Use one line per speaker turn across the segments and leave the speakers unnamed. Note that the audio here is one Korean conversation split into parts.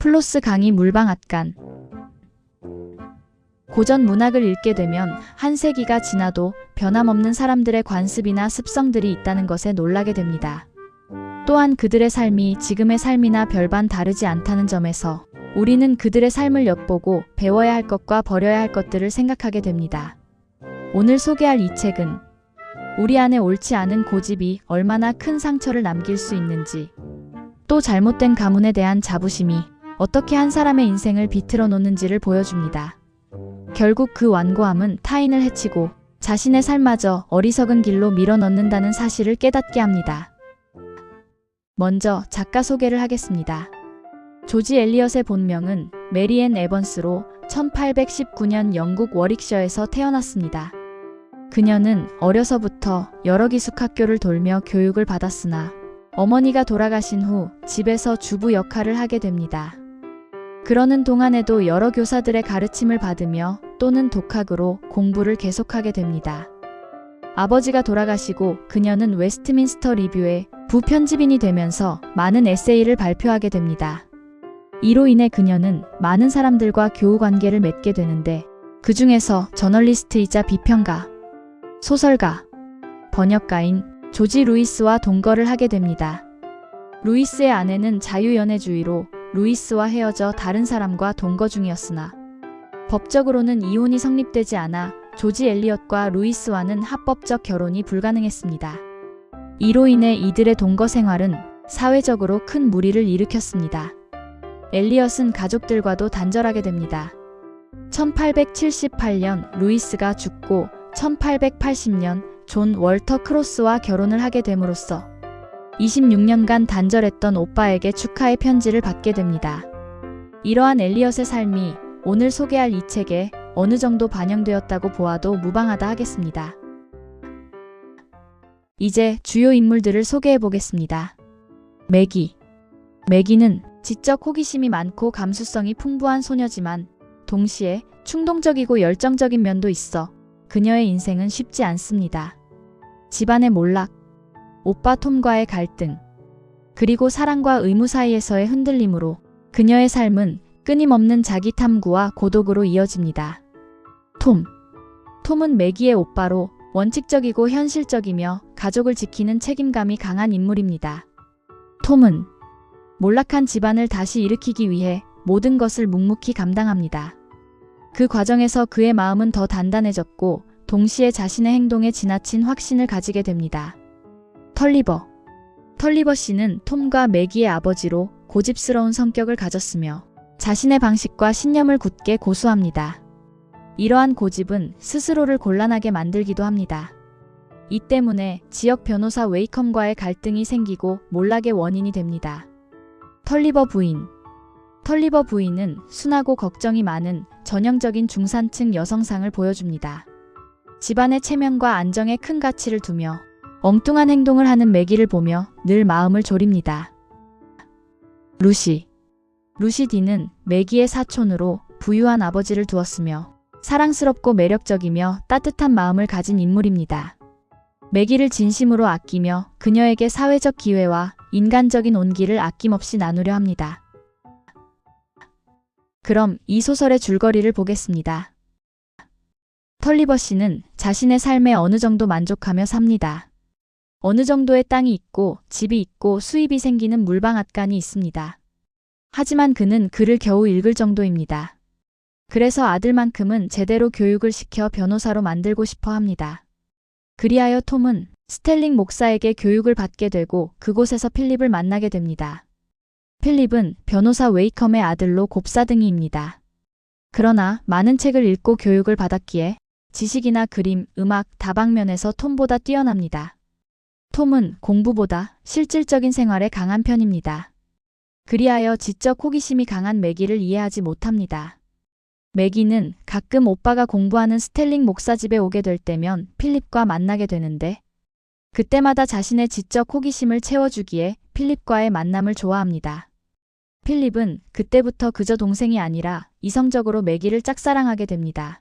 플로스 강의 물방앗간. 고전 문학을 읽게 되면 한 세기가 지나도 변함없는 사람들의 관습이나 습성들이 있다는 것에 놀라게 됩니다. 또한 그들의 삶이 지금의 삶이나 별반 다르지 않다는 점에서 우리는 그들의 삶을 엿보고 배워야 할 것과 버려야 할 것들을 생각하게 됩니다. 오늘 소개할 이 책은 우리 안에 옳지 않은 고집이 얼마나 큰 상처를 남길 수 있는지, 또 잘못된 가문에 대한 자부심이 어떻게 한 사람의 인생을 비틀어 놓는지를 보여줍니다. 결국 그 완고함은 타인을 해치고 자신의 삶마저 어리석은 길로 밀어넣는다는 사실을 깨닫게 합니다. 먼저 작가 소개를 하겠습니다. 조지 엘리엇의 본명은 메리 앤 에번스로 1819년 영국 워릭셔에서 태어났습니다. 그녀는 어려서부터 여러 기숙학교를 돌며 교육을 받았으나 어머니가 돌아가신 후 집에서 주부 역할을 하게 됩니다. 그러는 동안에도 여러 교사들의 가르침을 받으며 또는 독학으로 공부를 계속하게 됩니다. 아버지가 돌아가시고 그녀는 웨스트민스터 리뷰의 부편집인이 되면서 많은 에세이를 발표하게 됩니다. 이로 인해 그녀는 많은 사람들과 교우 관계를 맺게 되는데, 그 중에서 저널리스트이자 비평가, 소설가, 번역가인 조지 루이스와 동거를 하게 됩니다. 루이스의 아내는 자유연애주의로 루이스와 헤어져 다른 사람과 동거 중이었으나 법적으로는 이혼이 성립되지 않아 조지 엘리엇과 루이스와는 합법적 결혼이 불가능했습니다. 이로 인해 이들의 동거 생활은 사회적으로 큰 물의를 일으켰습니다. 엘리엇은 가족들과도 단절하게 됩니다. 1878년 루이스가 죽고 1880년 존 월터 크로스와 결혼을 하게 됨으로써 26년간 단절했던 오빠에게 축하의 편지를 받게 됩니다. 이러한 엘리엇의 삶이 오늘 소개할 이 책에 어느 정도 반영되었다고 보아도 무방하다 하겠습니다. 이제 주요 인물들을 소개해 보겠습니다. 매기. 매기는 지적 호기심이 많고 감수성이 풍부한 소녀지만 동시에 충동적이고 열정적인 면도 있어 그녀의 인생은 쉽지 않습니다. 집안의 몰락, 오빠 톰과의 갈등, 그리고 사랑과 의무 사이에서의 흔들림으로 그녀의 삶은 끊임없는 자기 탐구와 고독으로 이어집니다. 톰은 매기의 오빠로 원칙적이고 현실적이며 가족을 지키는 책임감이 강한 인물입니다. 톰은 몰락한 집안을 다시 일으키기 위해 모든 것을 묵묵히 감당합니다. 그 과정에서 그의 마음은 더 단단해졌고 동시에 자신의 행동에 지나친 확신을 가지게 됩니다. 털리버 씨는 톰과 매기의 아버지로 고집스러운 성격을 가졌으며 자신의 방식과 신념을 굳게 고수합니다. 이러한 고집은 스스로를 곤란하게 만들기도 합니다. 이 때문에 지역 변호사 웨이컴과의 갈등이 생기고 몰락의 원인이 됩니다. 털리버 부인은 순하고 걱정이 많은 전형적인 중산층 여성상을 보여줍니다. 집안의 체면과 안정에 큰 가치를 두며 엉뚱한 행동을 하는 매기를 보며 늘 마음을 졸입니다. 루시디는 매기의 사촌으로 부유한 아버지를 두었으며 사랑스럽고 매력적이며 따뜻한 마음을 가진 인물입니다. 매기를 진심으로 아끼며 그녀에게 사회적 기회와 인간적인 온기를 아낌없이 나누려 합니다. 그럼 이 소설의 줄거리를 보겠습니다. 털리버 씨는 자신의 삶에 어느 정도 만족하며 삽니다. 어느 정도의 땅이 있고 집이 있고 수입이 생기는 물방앗간이 있습니다. 하지만 그는 글을 겨우 읽을 정도입니다. 그래서 아들만큼은 제대로 교육을 시켜 변호사로 만들고 싶어 합니다. 그리하여 톰은 스텔링 목사에게 교육을 받게 되고 그곳에서 필립을 만나게 됩니다. 필립은 변호사 웨이컴의 아들로 곱사등이입니다. 그러나 많은 책을 읽고 교육을 받았기에 지식이나 그림, 음악, 다방면에서 톰보다 뛰어납니다. 톰은 공부보다 실질적인 생활에 강한 편입니다. 그리하여 지적 호기심이 강한 매기를 이해하지 못합니다. 매기는 가끔 오빠가 공부하는 스텔링 목사 집에 오게 될 때면 필립과 만나게 되는데 그때마다 자신의 지적 호기심을 채워주기에 필립과의 만남을 좋아합니다. 필립은 그때부터 그저 동생이 아니라 이성적으로 매기를 짝사랑하게 됩니다.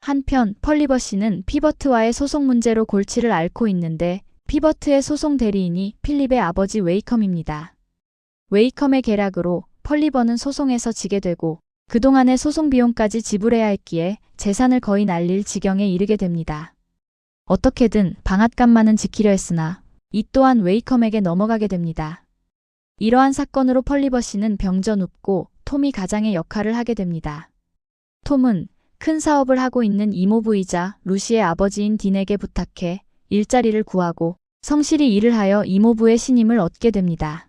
한편 펄리버 씨는 피버트와의 소송 문제로 골치를 앓고 있는데 피버트의 소송 대리인이 필립의 아버지 웨이컴입니다. 웨이컴의 계략으로 펄리버는 소송에서 지게 되고 그동안의 소송 비용까지 지불해야 했기에 재산을 거의 날릴 지경에 이르게 됩니다. 어떻게든 방앗간만은 지키려 했으나 이 또한 웨이컴에게 넘어가게 됩니다. 이러한 사건으로 펄리버 씨는 병져 눕고 톰이 가장의 역할을 하게 됩니다. 톰은 큰 사업을 하고 있는 이모부이자 루시의 아버지인 딘에게 부탁해 일자리를 구하고 성실히 일을 하여 이모부의 신임을 얻게 됩니다.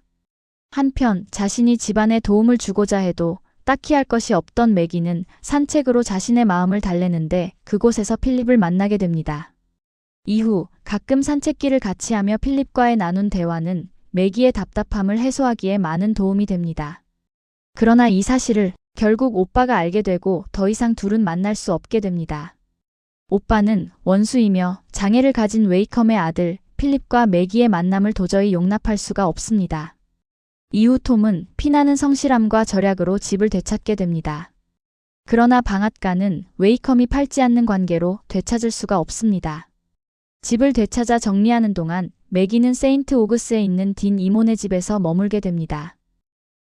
한편 자신이 집안에 도움을 주고자 해도 딱히 할 것이 없던 매기는 산책으로 자신의 마음을 달래는데 그곳에서 필립을 만나게 됩니다. 이후 가끔 산책길을 같이 하며 필립과의 나눈 대화는 매기의 답답함을 해소하기에 많은 도움이 됩니다. 그러나 이 사실을 결국 오빠가 알게 되고 더 이상 둘은 만날 수 없게 됩니다. 오빠는 원수이며 장애를 가진 웨이컴의 아들 필립과 매기의 만남을 도저히 용납할 수가 없습니다. 이후 톰은 피나는 성실함과 절약으로 집을 되찾게 됩니다. 그러나 방앗간은 웨이컴이 팔지 않는 관계로 되찾을 수가 없습니다. 집을 되찾아 정리하는 동안 매기는 세인트 오그스에 있는 딘 이모네 집에서 머물게 됩니다.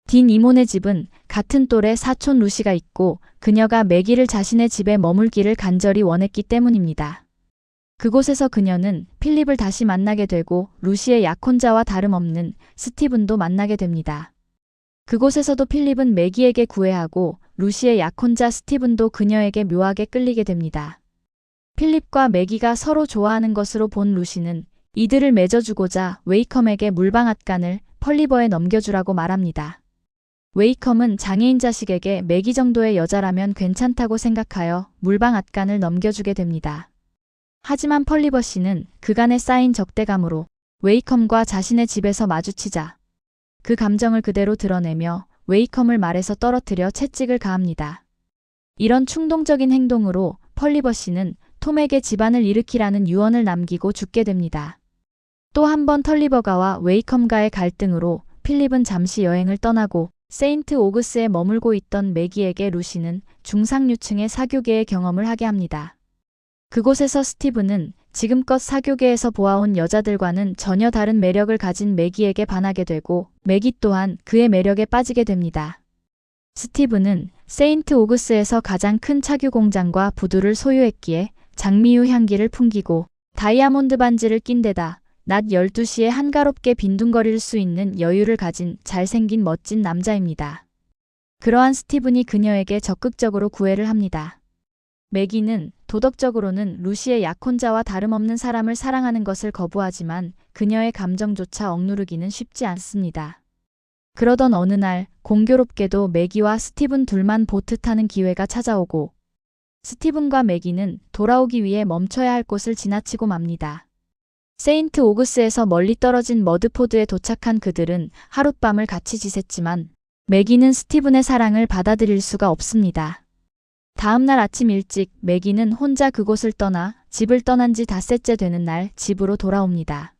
딘 이모네 집은 같은 또래 사촌 루시가 있고 그녀가 매기를 자신의 집에 머물기를 간절히 원했기 때문입니다. 그곳에서 그녀는 필립을 다시 만나게 되고 루시의 약혼자와 다름없는 스티븐도 만나게 됩니다. 그곳에서도 필립은 매기에게 구애하고 루시의 약혼자 스티븐도 그녀에게 묘하게 끌리게 됩니다. 필립과 매기가 서로 좋아하는 것으로 본 루시는 이들을 맺어주고자 웨이컴에게 물방앗간을 펄리버에 넘겨주라고 말합니다. 웨이컴은 장애인 자식에게 매기 정도의 여자라면 괜찮다고 생각하여 물방앗간을 넘겨주게 됩니다. 하지만 펄리버 씨는 그간에 쌓인 적대감으로 웨이컴과 자신의 집에서 마주치자 그 감정을 그대로 드러내며 웨이컴을 말에서 떨어뜨려 채찍을 가합니다. 이런 충동적인 행동으로 펄리버 씨는 톰에게 집안을 일으키라는 유언을 남기고 죽게 됩니다. 또 한 번 털리버가와 웨이컴과의 갈등으로 필립은 잠시 여행을 떠나고 세인트 오그스에 머물고 있던 매기에게 루시는 중상류층의 사교계의 경험을 하게 합니다. 그곳에서 스티븐은 지금껏 사교계에서 보아온 여자들과는 전혀 다른 매력을 가진 매기에게 반하게 되고 매기 또한 그의 매력에 빠지게 됩니다. 스티븐은 세인트 오그스에서 가장 큰 차규 공장과 부두를 소유했기에 장미유 향기를 풍기고 다이아몬드 반지를 낀 데다 낮 12시에 한가롭게 빈둥거릴 수 있는 여유를 가진 잘생긴 멋진 남자입니다. 그러한 스티븐이 그녀에게 적극적으로 구애를 합니다. 매기는 도덕적으로는 루시의 약혼자와 다름없는 사람을 사랑하는 것을 거부하지만 그녀의 감정조차 억누르기는 쉽지 않습니다. 그러던 어느 날 공교롭게도 매기와 스티븐 둘만 보트 타는 기회가 찾아오고 스티븐과 매기는 돌아오기 위해 멈춰야 할 곳을 지나치고 맙니다. 세인트 오그스에서 멀리 떨어진 머드포드에 도착한 그들은 하룻밤을 같이 지샜지만 매기는 스티븐의 사랑을 받아들일 수가 없습니다. 다음 날 아침 일찍 매기는 혼자 그곳을 떠나 집을 떠난 지 닷새째 되는 날 집으로 돌아옵니다.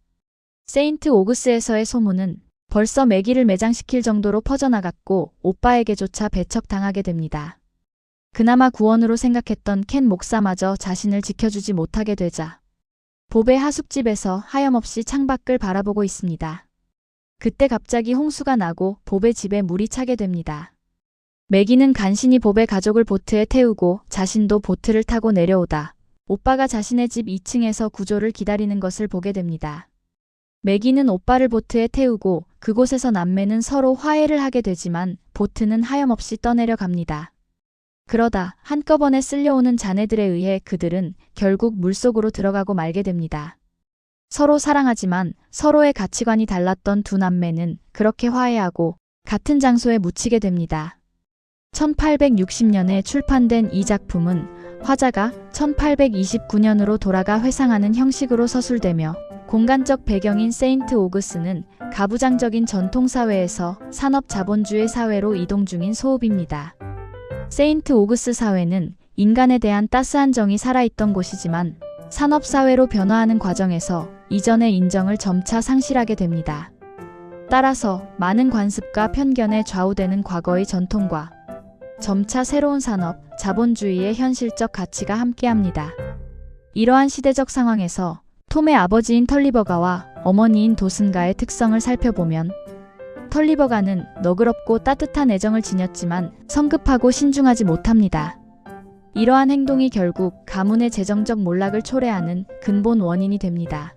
세인트 오그스에서의 소문은 벌써 매기를 매장시킬 정도로 퍼져나갔고 오빠에게조차 배척당하게 됩니다. 그나마 구원으로 생각했던 켄 목사마저 자신을 지켜주지 못하게 되자 봅의 하숙집에서 하염없이 창밖을 바라보고 있습니다. 그때 갑자기 홍수가 나고 봅의 집에 물이 차게 됩니다. 매기는 간신히 봅의 가족을 보트에 태우고 자신도 보트를 타고 내려오다 오빠가 자신의 집 2층에서 구조를 기다리는 것을 보게 됩니다. 매기는 오빠를 보트에 태우고 그곳에서 남매는 서로 화해를 하게 되지만 보트는 하염없이 떠내려 갑니다. 그러다 한꺼번에 쓸려오는 잔해들에 의해 그들은 결국 물속으로 들어가고 말게 됩니다. 서로 사랑하지만 서로의 가치관이 달랐던 두 남매는 그렇게 화해하고 같은 장소에 묻히게 됩니다. 1860년에 출판된 이 작품은 화자가 1829년으로 돌아가 회상하는 형식으로 서술되며 공간적 배경인 세인트 오그스는 가부장적인 전통사회에서 산업자본주의 사회로 이동 중인 소읍입니다. 세인트 오그스 사회는 인간에 대한 따스한 정이 살아있던 곳이지만 산업사회로 변화하는 과정에서 이전의 인정을 점차 상실하게 됩니다. 따라서 많은 관습과 편견에 좌우되는 과거의 전통과 점차 새로운 산업, 자본주의의 현실적 가치가 함께합니다. 이러한 시대적 상황에서 톰의 아버지인 털리버가와 어머니인 도슨가의 특성을 살펴보면 털리버가는 너그럽고 따뜻한 애정을 지녔지만 성급하고 신중하지 못합니다. 이러한 행동이 결국 가문의 재정적 몰락을 초래하는 근본 원인이 됩니다.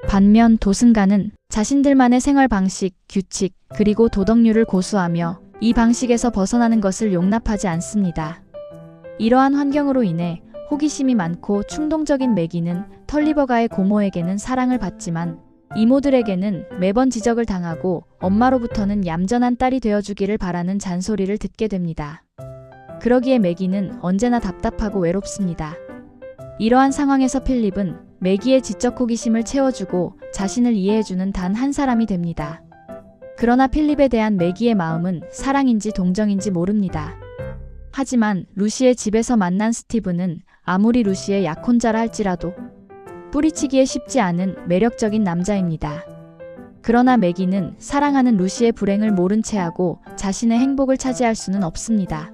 반면 도승가는 자신들만의 생활 방식, 규칙, 그리고 도덕률을 고수하며 이 방식에서 벗어나는 것을 용납하지 않습니다. 이러한 환경으로 인해 호기심이 많고 충동적인 매기는 털리버가의 고모에게는 사랑을 받지만 이모들에게는 매번 지적을 당하고 엄마로부터는 얌전한 딸이 되어주기를 바라는 잔소리를 듣게 됩니다. 그러기에 매기는 언제나 답답하고 외롭습니다. 이러한 상황에서 필립은 매기의 지적 호기심을 채워주고 자신을 이해해주는 단 한 사람이 됩니다. 그러나 필립에 대한 매기의 마음은 사랑인지 동정인지 모릅니다. 하지만 루시의 집에서 만난 스티브는 아무리 루시의 약혼자라 할지라도 뿌리치기에 쉽지 않은 매력적인 남자입니다. 그러나 매기는 사랑하는 루시의 불행을 모른 채 하고 자신의 행복을 차지할 수는 없습니다.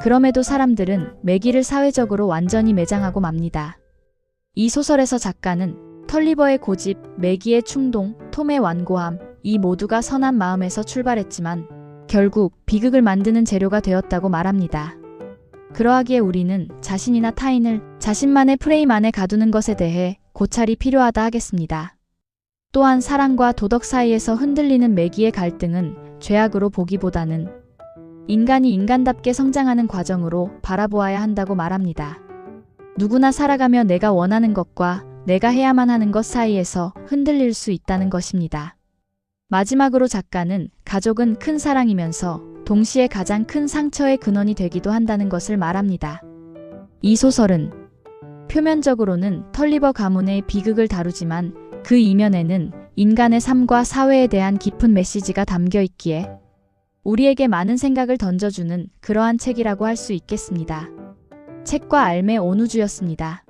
그럼에도 사람들은 매기를 사회적으로 완전히 매장하고 맙니다. 이 소설에서 작가는 털리버의 고집, 매기의 충동, 톰의 완고함, 이 모두가 선한 마음에서 출발했지만 결국 비극을 만드는 재료가 되었다고 말합니다. 그러하기에 우리는 자신이나 타인을 자신만의 프레임 안에 가두는 것에 대해 고찰이 필요하다 하겠습니다. 또한 사랑과 도덕 사이에서 흔들리는 매기의 갈등은 죄악으로 보기보다는 인간이 인간답게 성장하는 과정으로 바라보아야 한다고 말합니다. 누구나 살아가며 내가 원하는 것과 내가 해야만 하는 것 사이에서 흔들릴 수 있다는 것입니다. 마지막으로 작가는 가족은 큰 사랑이면서 동시에 가장 큰 상처의 근원이 되기도 한다는 것을 말합니다. 이 소설은 표면적으로는 털리버 가문의 비극을 다루지만 그 이면에는 인간의 삶과 사회에 대한 깊은 메시지가 담겨 있기에 우리에게 많은 생각을 던져주는 그러한 책이라고 할 수 있겠습니다. 책과 알매 온우주였습니다.